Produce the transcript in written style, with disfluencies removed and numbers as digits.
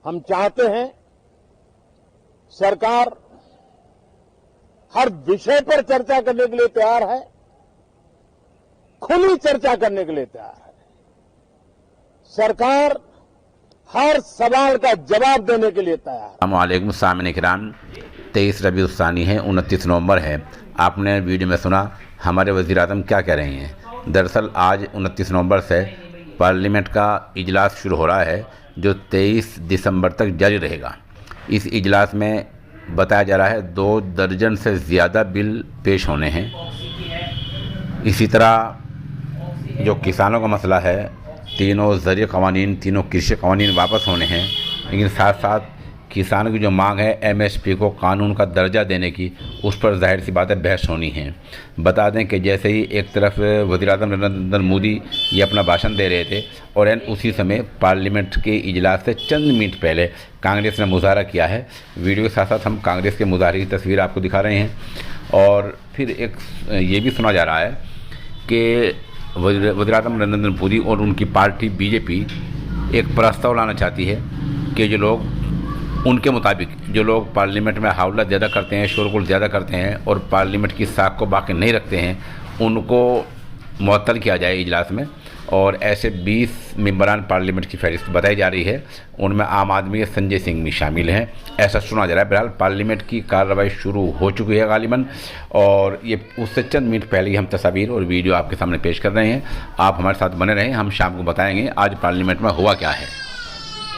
हम चाहते हैं सरकार हर विषय पर चर्चा करने के लिए तैयार है, खुली चर्चा करने के लिए तैयार है। सरकार हर सवाल का जवाब देने के लिए तैयार है। अस्सलामुअलैकुम सामईन-ए-किराम, 23 रबीउल सानी है, 29 नवंबर है। आपने वीडियो में सुना हमारे वज़ीर आज़म क्या कह रहे हैं। दरअसल आज 29 नवंबर से पार्लियामेंट का इजलास शुरू हो रहा है जो 23 दिसंबर तक जारी रहेगा। इस इजलास में बताया जा रहा है 2 दर्जन से ज़्यादा बिल पेश होने हैं। इसी तरह जो किसानों का मसला है, तीनों ज़रिए कवानीन, तीनों कृषि कवानीन वापस होने हैं, लेकिन साथ साथ किसानों की जो मांग है MSP को कानून का दर्जा देने की, उस पर जाहिर सी बात है बहस होनी है। बता दें कि जैसे ही एक तरफ वज़ीर-ए-आज़म नरेंद्र मोदी ये अपना भाषण दे रहे थे और उसी समय पार्लियामेंट के इजलास से चंद मिनट पहले कांग्रेस ने मुजाहरा किया है। वीडियो के साथ साथ हम कांग्रेस के मुजाहरे की तस्वीर आपको दिखा रहे हैं। और फिर एक ये भी सुना जा रहा है कि वज़ीर-ए-आज़म नरेंद्र मोदी और उनकी पार्टी BJP एक प्रस्ताव लाना चाहती है कि जो लोग उनके मुताबिक जो लोग पार्लियामेंट में हौला ज़्यादा करते हैं, शोरगुल ज़्यादा करते हैं और पार्लियामेंट की साख को बाकी नहीं रखते हैं, उनको मुअत्तल किया जाए इजलास में। और ऐसे 20 मेंबरान पार्लियामेंट की फहरिस्त बताई जा रही है, उनमें आम आदमी के संजय सिंह भी शामिल हैं, ऐसा सुना जा रहा है। बहरहाल पार्लियामेंट की कार्रवाई शुरू हो चुकी है गालिबन, और ये उससे चंद मिनट पहले ही हम तस्वीर और वीडियो आपके सामने पेश कर रहे हैं। आप हमारे साथ बने रहें, हम शाम को बताएंगे आज पार्लियामेंट में हुआ क्या है।